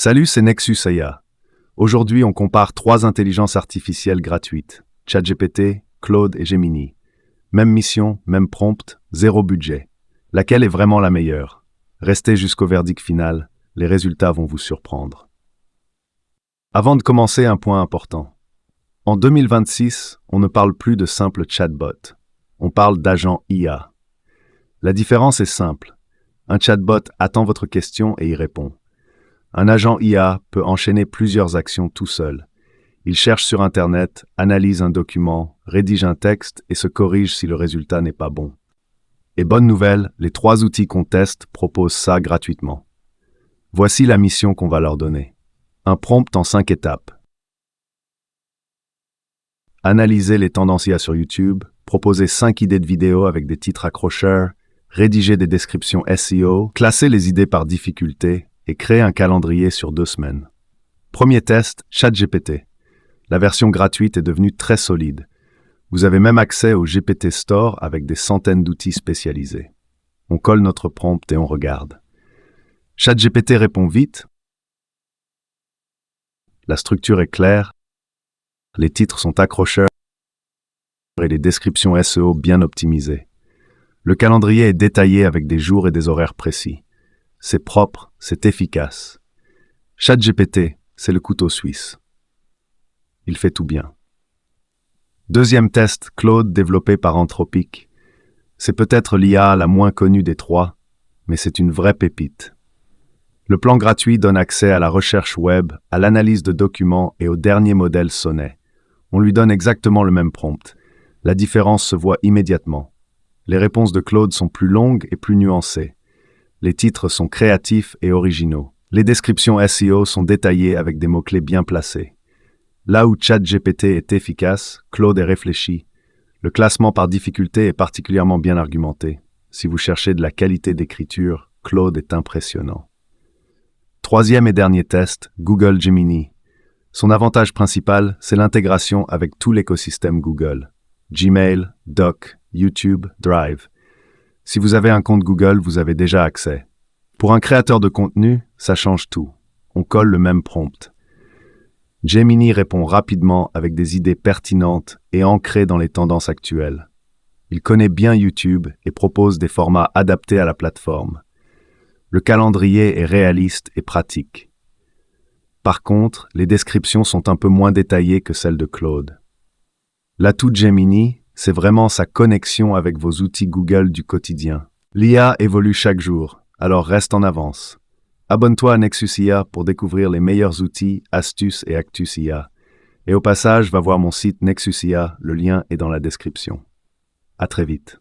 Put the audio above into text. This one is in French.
Salut, c'est Nexus AI. Aujourd'hui, on compare 3 intelligences artificielles gratuites, ChatGPT, Claude et Gemini. Même mission, même prompt, zéro budget. Laquelle est vraiment la meilleure? Restez jusqu'au verdict final, les résultats vont vous surprendre. Avant de commencer, un point important. En 2026, on ne parle plus de simple chatbot. On parle d'agent IA. La différence est simple. Un chatbot attend votre question et y répond. Un agent IA peut enchaîner plusieurs actions tout seul. Il cherche sur Internet, analyse un document, rédige un texte et se corrige si le résultat n'est pas bon. Et bonne nouvelle, les 3 outils qu'on teste proposent ça gratuitement. Voici la mission qu'on va leur donner. Un prompt en 5 étapes. Analyser les tendances IA sur YouTube, proposer 5 idées de vidéos avec des titres accrocheurs, rédiger des descriptions SEO, classer les idées par difficulté et créer un calendrier sur 2 semaines. Premier test, ChatGPT. La version gratuite est devenue très solide. Vous avez même accès au GPT Store avec des centaines d'outils spécialisés. On colle notre prompt et on regarde. ChatGPT répond vite. La structure est claire. Les titres sont accrocheurs et les descriptions SEO bien optimisées. Le calendrier est détaillé avec des jours et des horaires précis. C'est propre, c'est efficace. ChatGPT, c'est le couteau suisse. Il fait tout bien. Deuxième test, Claude, développé par Anthropic. C'est peut-être l'IA la moins connue des 3, mais c'est une vraie pépite. Le plan gratuit donne accès à la recherche web, à l'analyse de documents et au dernier modèle Sonnet. On lui donne exactement le même prompt. La différence se voit immédiatement. Les réponses de Claude sont plus longues et plus nuancées. Les titres sont créatifs et originaux. Les descriptions SEO sont détaillées avec des mots-clés bien placés. Là où ChatGPT est efficace, Claude est réfléchi. Le classement par difficulté est particulièrement bien argumenté. Si vous cherchez de la qualité d'écriture, Claude est impressionnant. Troisième et dernier test, Google Gemini. Son avantage principal, c'est l'intégration avec tout l'écosystème Google. Gmail, Doc, YouTube, Drive. Si vous avez un compte Google, vous avez déjà accès. Pour un créateur de contenu, ça change tout. On colle le même prompt. Gemini répond rapidement avec des idées pertinentes et ancrées dans les tendances actuelles. Il connaît bien YouTube et propose des formats adaptés à la plateforme. Le calendrier est réaliste et pratique. Par contre, les descriptions sont un peu moins détaillées que celles de Claude. L'atout de Gemini, c'est vraiment sa connexion avec vos outils Google du quotidien. L'IA évolue chaque jour, alors reste en avance. Abonne-toi à Nexus IA pour découvrir les meilleurs outils, astuces et actus IA. Et au passage, va voir mon site Nexus IA, le lien est dans la description. À très vite.